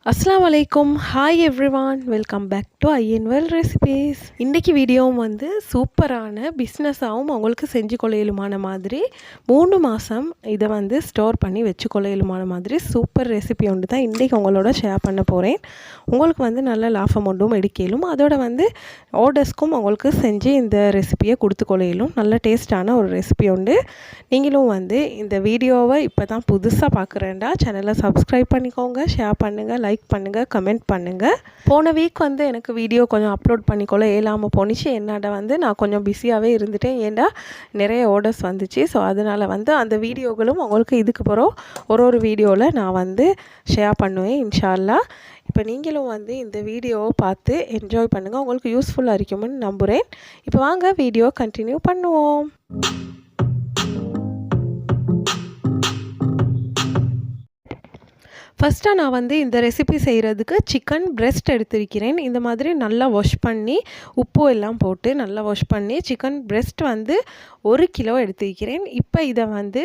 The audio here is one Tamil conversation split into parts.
அஸ்ஸலாமு அலைக்கும். Hi everyone, welcome back to ஐஎன்வெல் ரெசிபீஸ். இன்றைக்கி வீடியோவும் வந்து சூப்பரான பிஸ்னஸாகவும் உங்களுக்கு செஞ்சு கொள்ளையிலுமான மாதிரி 3 மாதம் இதை வந்து ஸ்டோர் பண்ணி வச்சு கொள்ளையிலுமான மாதிரி சூப்பர் ரெசிபி ஒன்று தான் இன்றைக்கி உங்களோட ஷேர் பண்ண போகிறேன். உங்களுக்கு வந்து நல்ல லாபம் ஒன்றும் எடுக்கலும், அதோட வந்து ஆர்டர்ஸ்க்கும் உங்களுக்கு செஞ்சு இந்த ரெசிபியை கொடுத்து கொள்ளையிலும் நல்ல டேஸ்டான ஒரு ரெசிபி உண்டு. நீங்களும் வந்து இந்த வீடியோவை இப்போ தான் புதுசாக பார்க்குறேன்டா சேனலை சப்ஸ்கிரைப் பண்ணிக்கோங்க, ஷேர் பண்ணுங்கள், லைக் பண்ணுங்கள், கமெண்ட் பண்ணுங்கள். போன வீக் வந்து எனக்கு வீடியோ கொஞ்சம் அப்லோட் பண்ணிக்கொள்ள இயலாமல் போணுச்சு. என்னோட வந்து நான் கொஞ்சம் பிஸியாகவே இருந்துட்டேன், ஏன்டா நிறைய ஆர்டர்ஸ் வந்துச்சு. ஸோ அதனால் வந்து அந்த வீடியோகளும் உங்களுக்கு இதுக்கு பிறகு ஒரு வீடியோவில் நான் வந்து ஷேர் பண்ணுவேன் இன்ஷா அல்லாஹ். இப்போ நீங்களும் வந்து இந்த வீடியோவை பார்த்து என்ஜாய் பண்ணுங்கள், உங்களுக்கு யூஸ்ஃபுல்லாக இருக்கும்னு நம்புகிறேன். இப்போ வாங்க வீடியோ கண்டினியூ பண்ணுவோம். ஃபஸ்ட்டாக நான் வந்து இந்த ரெசிபி செய்கிறதுக்கு சிக்கன் பிரெஸ்ட் எடுத்திருக்கிறேன். இந்த மாதிரி நல்லா வாஷ் பண்ணி உப்பு எல்லாம் போட்டு நல்லா வாஷ் பண்ணி சிக்கன் பிரெஸ்ட் வந்து 1 கிலோ எடுத்திருக்கிறேன். இப்போ இதை வந்து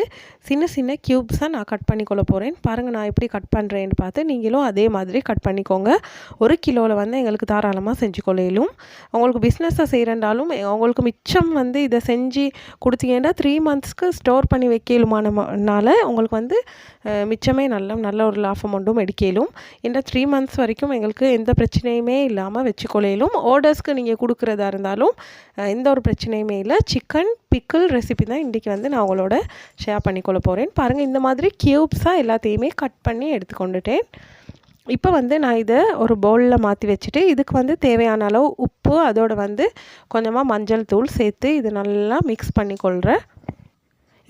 சின்ன சின்ன க்யூப்ஸாக நான் கட் பண்ணிக்கொள்ள போகிறேன். பாருங்கள் நான் எப்படி கட் பண்ணுறேன்னு பார்த்து நீங்களும் அதே மாதிரி கட் பண்ணிக்கோங்க. 1 கிலோவில் வந்து எங்களுக்கு தாராளமாக செஞ்சு கொள்ளையிலும். உங்களுக்கு பிஸ்னஸை செய்கிறண்டாலும் உங்களுக்கு மிச்சம் வந்து இதை செஞ்சு கொடுத்தீங்கன்னா 3 மந்த்ஸ்க்கு ஸ்டோர் பண்ணி வைக்கலுமானனால உங்களுக்கு வந்து மிச்சமே நல்ல ஒரு லாபம் ஒன்றும் எடுக்கலும். இந்த 3 மந்த்ஸ் வரைக்கும் எங்களுக்கு எந்த பிரச்சனையுமே இல்லாமல் வச்சுக்கொள்ளையிலும். ஆர்டர்ஸ்க்கு நீங்கள் கொடுக்குறதா இருந்தாலும் எந்த ஒரு பிரச்சனையுமே இல்லை. சிக்கன் பிக்கிள் ரெசிபி தான் இன்றைக்கி வந்து நான் உங்களோட ஷேர் பண்ணிக்கொள்ள போகிறேன். பாருங்கள் இந்த மாதிரி க்யூப்ஸாக எல்லாத்தையுமே கட் பண்ணி எடுத்துக்கொண்டுட்டேன். இப்போ வந்து நான் இதை ஒரு பவுலில் மாற்றி வச்சுட்டு இதுக்கு வந்து தேவையான அளவு உப்பு, அதோட வந்து கொஞ்சமாக மஞ்சள் தூள் சேர்த்து இது நல்லா மிக்ஸ் பண்ணிக்கொள்கிறேன்.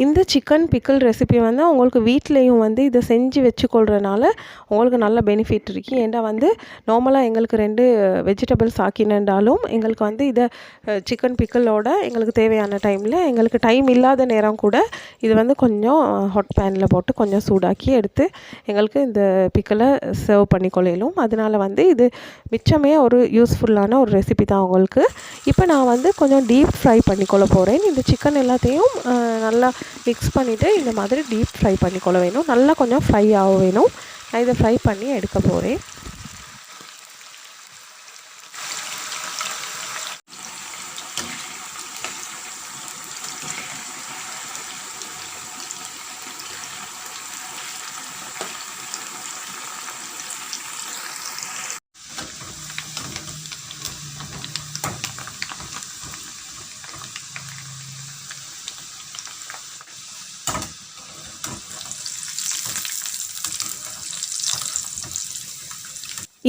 இந்த சிக்கன் பிக்கிள் ரெசிபி வந்து உங்களுக்கு வீட்லேயும் வந்து இதை செஞ்சு வச்சுக்கொள்கிறனால உங்களுக்கு நல்ல பெனிஃபிட் இருக்குது. ஏன்னா வந்து நார்மலாக எங்களுக்கு 2 வெஜிடபிள்ஸ் ஆக்கினாலும் எங்களுக்கு வந்து இதை சிக்கன் பிக்கிளோட எங்களுக்கு தேவையான டைமில் எங்களுக்கு டைம் இல்லாத நேரம் கூட இது வந்து கொஞ்சம் ஹாட் பேனில் போட்டு கொஞ்சம் சூடாக்கி எடுத்து எங்களுக்கு இந்த பிக்கிளை சர்வ் பண்ணி கொள்ளையிலும். அதனால் வந்து இது மிச்சமே ஒரு யூஸ்ஃபுல்லான ஒரு ரெசிபி தான் உங்களுக்கு. இப்போ நான் வந்து கொஞ்சம் டீப் ஃப்ரை பண்ணிக்கொள்ள போகிறேன். இந்த சிக்கன் எல்லாத்தையும் நல்லா மிக்ஸ் பண்ணிவிட்டு இந்த மாதிரி டீப் ஃப்ரை பண்ணிக்கொள்ள வேணும். நல்லா கொஞ்சம் ஃப்ரை ஆக வேணும். நான் இதை ஃப்ரை பண்ணி எடுக்க போகிறேன்.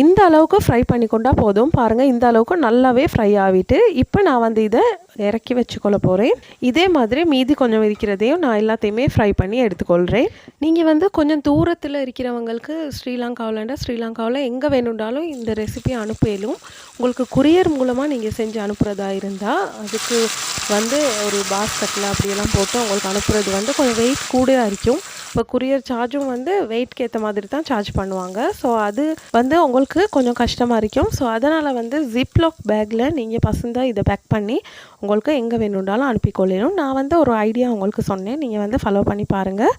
இந்த அளவுக்கு ஃப்ரை பண்ணிக்கொண்டா போதும். பாருங்கள் இந்த அளவுக்கு நல்லாவே ஃப்ரை ஆகிட்டு இப்போ நான் வந்து இதை இறக்கி வச்சுக்கொள்ள போகிறேன். இதே மாதிரி மீதி கொஞ்சம் இருக்கிறதையும் நான் எல்லாத்தையுமே ஃப்ரை பண்ணி எடுத்துக்கொள்கிறேன். நீங்கள் வந்து கொஞ்சம் தூரத்தில் இருக்கிறவங்களுக்கு ஸ்ரீலங்காவில் எங்கே வேணுண்டாலும் இந்த ரெசிபி அனுப்பலும். உங்களுக்கு கொரியர் மூலமாக நீங்கள் செஞ்சு அனுப்புகிறதா இருந்தால் அதுக்கு வந்து ஒரு பாஸ்கெட்டில் அப்படியெல்லாம் போட்டு உங்களுக்கு அனுப்புறது வந்து கொஞ்சம் வெயிட் கூட இருக்கும். இப்போ கொரியர் சார்ஜும் வந்து வெயிட்க்கு ஏற்ற மாதிரி தான் சார்ஜ் பண்ணுவாங்க. ஸோ அது வந்து உங்களுக்கு கொஞ்சம் கஷ்டமாக இருக்கும். ஸோ அதனால் வந்து ஜிப்லாக் பேக்கில் நீங்கள் பசந்தாக இதை பேக் பண்ணி உங்களுக்கு எங்கே வேணுண்டாலும் அனுப்பிக்கொள்ளணும். நான் வந்து ஒரு ஐடியா உங்களுக்கு சொன்னேன், நீங்கள் வந்து ஃபாலோ பண்ணி பாருங்கள்.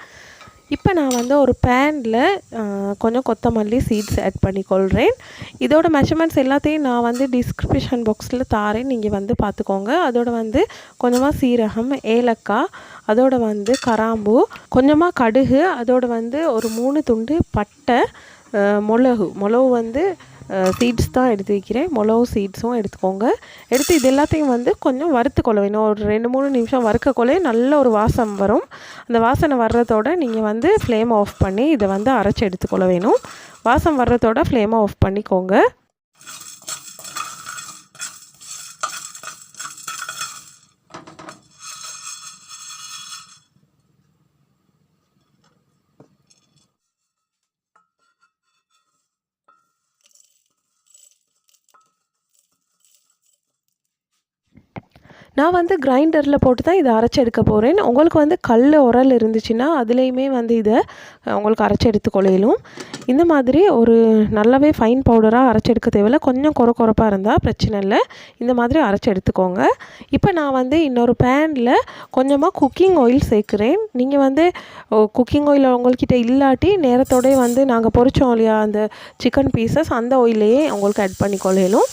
இப்போ நான் வந்து ஒரு பேனில் கொஞ்சம் கொத்தமல்லி சீட்ஸ் ஆட் பண்ணிக்கொள்கிறேன். இதோட மெஷர்மெண்ட்ஸ் எல்லாத்தையும் நான் வந்து டிஸ்கிரிப்ஷன் பாக்ஸில் தாரேன், நீங்கள் வந்து பார்த்துக்கோங்க. அதோட வந்து கொஞ்சமாக சீரகம், ஏலக்காய், அதோட வந்து கராம்பு, கொஞ்சமாக கடுகு, அதோட வந்து ஒரு 3 துண்டு பட்டை, மிளகு வந்து சீட்ஸ் தான் எடுத்து வைக்கிறேன். மிளகு சீட்ஸும் எடுத்துக்கோங்க. எடுத்து இது எல்லாத்தையும் வந்து கொஞ்சம் வறுத்துக்கொள்ள வேணும். ஒரு 2-3 நிமிஷம் வறுக்கக்கொள்ளே நல்ல ஒரு வாசம் வரும். அந்த வாசனை வர்றதோட நீங்கள் வந்து ஃப்ளேம் ஆஃப் பண்ணி இதை வந்து அரைச்சி எடுத்துக்கொள்ள வேணும். வாசம் வர்றதோட ஃப்ளேமை ஆஃப் பண்ணிக்கோங்க. நான் வந்து கிரைண்டரில் போட்டு தான் இதை அரைச்சி எடுக்க போகிறேன். உங்களுக்கு வந்து உரல் இருந்துச்சுன்னா அதுலேயுமே வந்து இதை உங்களுக்கு அரைச்சி எடுத்துக்கொள்ளையிலும். இந்த மாதிரி ஒரு நல்லாவே ஃபைன் பவுடராக அரைச்சி எடுக்க தேவையில்ல, கொஞ்சம் கொரப்பாக இருந்தால் பிரச்சனை இல்லை. இந்த மாதிரி அரைச்சி எடுத்துக்கோங்க. இப்போ நான் வந்து இன்னொரு பேனில் கொஞ்சமாக குக்கிங் ஆயில் சேர்க்குறேன். நீங்கள் வந்து குக்கிங் ஆயில் உங்கள்கிட்ட இல்லாட்டி நேரத்தோடய வந்து நாங்கள் பொரிச்சோம் இல்லையா அந்த சிக்கன் பீசஸ், அந்த ஆயிலையே உங்களுக்கு ஆட் பண்ணிக்கொள்ளலும்.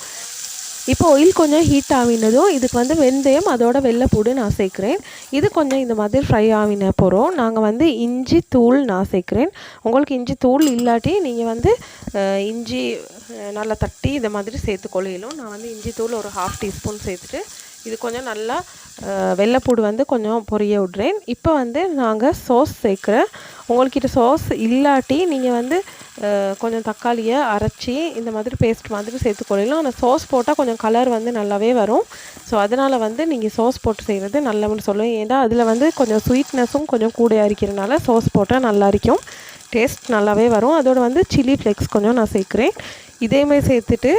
இப்போ ஆயில் கொஞ்சம் ஹீட் ஆகினதும் இதுக்கு வந்து வெந்தயம் அதோட வெள்ளைப்பூடு நான் சேர்க்குறேன். இது கொஞ்சம் இந்த மாதிரி ஃப்ரை ஆகின போகிறோம். நாங்கள் வந்து இஞ்சி தூள் நான் சேர்க்குறேன். உங்களுக்கு இஞ்சி தூள் இல்லாட்டி நீங்கள் வந்து இஞ்சி நல்லா தட்டி இந்த மாதிரி சேர்த்துக்கொள்ளையிலும். நான் வந்து இஞ்சி தூள் ஒரு 1/2 டீஸ்பூன் சேர்த்துட்டு இது கொஞ்சம் நல்லா வெள்ளைப்பூடு வந்து கொஞ்சம் பொரிய விட்றேன். இப்போ வந்து நாங்கள் சாஸ் சேர்க்குறேன். உங்கள்கிட்ட சாஸ் இல்லாட்டி நீங்கள் வந்து கொஞ்சம் தக்காளியை அரைச்சி இந்த மாதிரி பேஸ்ட் மாதிரி சேர்த்துக்கொள்ளலாம். ஆனால் சாஸ் போட்டால் கொஞ்சம் கலர் வந்து நல்லாவே வரும். ஸோ அதனால் வந்து நீங்கள் சாஸ் போட்டு செய்கிறது நல்லவன்னு சொல்லுவேன். ஏன்னா அதில் வந்து கொஞ்சம் ஸ்வீட்னஸும் கொஞ்சம் கூடையாக இருக்கிறதுனால சாஸ் போட்டால் நல்லா இருக்கும், டேஸ்ட் நல்லாவே வரும். அதோடு வந்து சில்லி ஃப்ளேக்ஸ் கொஞ்சம் நான் சேர்க்குறேன். இதேமாதிரி சேர்த்துட்டு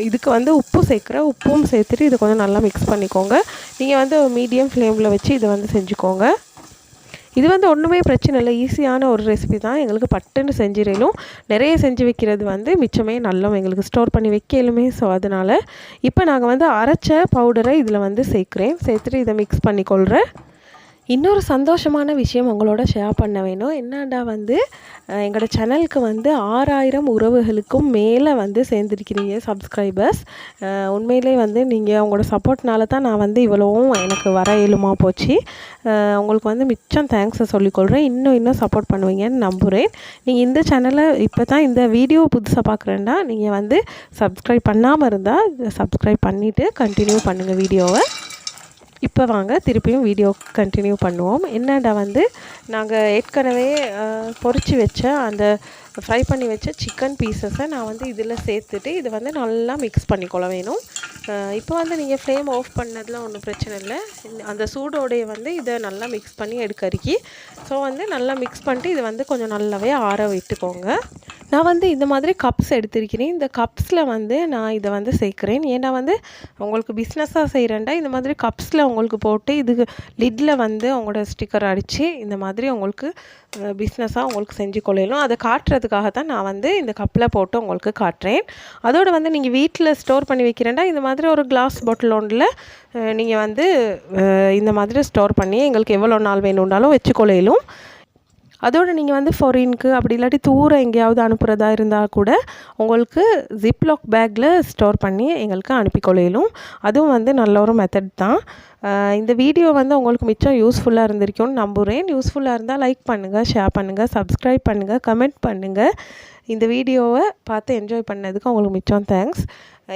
இதுக்கு வந்து உப்பு சேர்க்குறேன். உப்பும் சேர்த்துட்டு இதை கொஞ்சம் நல்லா மிக்ஸ் பண்ணிக்கோங்க. நீங்கள் வந்து மீடியம் ஃப்ளேமில் வச்சு இதை வந்து செஞ்சுக்கோங்க. இது வந்து ஒன்றுமே பிரச்சனை இல்லை, ஈஸியான ஒரு ரெசிபி தான். எங்களுக்கு பட்டுன்னு செஞ்சிடலும். நிறைய செஞ்சு வைக்கிறது வந்து மிச்சமே நல்லம், எங்களுக்கு ஸ்டோர் பண்ணி வைக்கலுமே. ஸோ அதனால் இப்போ நாங்கள் வந்து அரைச்ச பவுடரை இதில் வந்து சேர்த்துட்டு இதை மிக்ஸ் பண்ணிக்கொள்கிறேன். இன்னொரு சந்தோஷமான விஷயம் உங்களோட ஷேர் பண்ண வேணும். என்னடா வந்து எங்களோட சேனலுக்கு வந்து 6000 உறவுகளுக்கும் மேலே வந்து சேர்ந்துருக்கிறீங்க சப்ஸ்கிரைபர்ஸ். உண்மையிலே வந்து நீங்கள் உங்களோட சப்போர்ட்னால தான் நான் வந்து இவ்வளவும் எனக்கு வர இயலுமா போச்சு. உங்களுக்கு வந்து மிச்சம் தேங்க்ஸை சொல்லிக்கொள்கிறேன். இன்னும் சப்போர்ட் பண்ணுவீங்கன்னு நம்புகிறேன். நீங்கள் இந்த சேனலை இப்போ தான் இந்த வீடியோ புதுசாக பார்க்குறேன்டா, நீங்கள் வந்து சப்ஸ்கிரைப் பண்ணாமல் இருந்தால் சப்ஸ்கிரைப் பண்ணிவிட்டு கண்டினியூ பண்ணுங்கள் வீடியோவை. இப்போ வாங்க திருப்பியும் வீடியோ கண்டினியூ பண்ணுவோம். என்னடா வந்து நாங்கள் ஏற்கனவே பொரித்து வச்ச அந்த ஃப்ரை பண்ணி வச்ச சிக்கன் பீசஸை நான் வந்து இதில் சேர்த்துட்டு இதை வந்து நல்லா மிக்ஸ் பண்ணிக்கொள்ள வேணும். இப்போ வந்து நீங்கள் ஃப்ளேம் ஆஃப் பண்ணதில் ஒன்றும் பிரச்சனை இல்லை. அந்த சூடோடைய வந்து இதை நல்லா மிக்ஸ் பண்ணி எடுக்கறிக்கி. ஸோ வந்து நல்லா மிக்ஸ் பண்ணிட்டு இதை வந்து கொஞ்சம் நல்லாவே ஆற விட்டுக்கோங்க. நான் வந்து இந்த மாதிரி கப்ஸ் எடுத்திருக்கிறேன். இந்த கப்ஸில் வந்து நான் இதை வந்து சேர்க்குறேன். ஏன்னா வந்து உங்களுக்கு பிஸ்னஸாக செய்கிறேன்டா இந்த மாதிரி கப்ஸில் உங்களுக்கு போட்டு இதுக்கு லிட்டில் வந்து உங்களோட ஸ்டிக்கர் அடித்து இந்த மாதிரி உங்களுக்கு பிஸ்னஸாக உங்களுக்கு செஞ்சு கொள்ளலாம். அதை காட்டுறதுக்காக தான் நான் வந்து இந்த கப்பில் போட்டு உங்களுக்கு காட்டுறேன். அதோடு வந்து நீங்கள் வீட்டில் ஸ்டோர் பண்ணி வைக்கிறேன்டா இந்த மாதிரி ஒரு கிளாஸ் பாட்டில் ஒன்றில் நீங்கள் வந்து இந்த மாதிரி ஸ்டோர் பண்ணி எங்களுக்கு எவ்வளோ நாள் வேணும்னாலும் வச்சுக்கொள்ளையிலும். அதோடு நீங்கள் வந்து ஃபாரினுக்கு அப்படி இல்லாட்டி தூரம் எங்கேயாவது அனுப்புகிறதா இருந்தால் கூட உங்களுக்கு ஜிப்லாக் பேக்கில் ஸ்டோர் பண்ணி எங்களுக்கு அனுப்பிக்கொள்ளையிலும். அதுவும் வந்து நல்ல ஒரு மெத்தட் தான். இந்த வீடியோ வந்து உங்களுக்கு மிச்சம் யூஸ்ஃபுல்லாக இருந்திருக்கும்னு நம்புகிறேன். யூஸ்ஃபுல்லாக இருந்தால் லைக் பண்ணுங்கள், ஷேர் பண்ணுங்கள், சப்ஸ்கிரைப் பண்ணுங்கள், கமெண்ட் பண்ணுங்கள். இந்த வீடியோவை பார்த்து என்ஜாய் பண்ணதுக்கு உங்களுக்கு மிச்சம் தேங்க்ஸ்.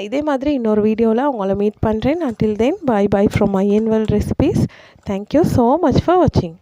இதே மாதிரி இன்னொரு வீடியோவில் உங்களை மீட் பண்ணுறேன். until then bye bye from my annual recipes. Thank you so much for watching.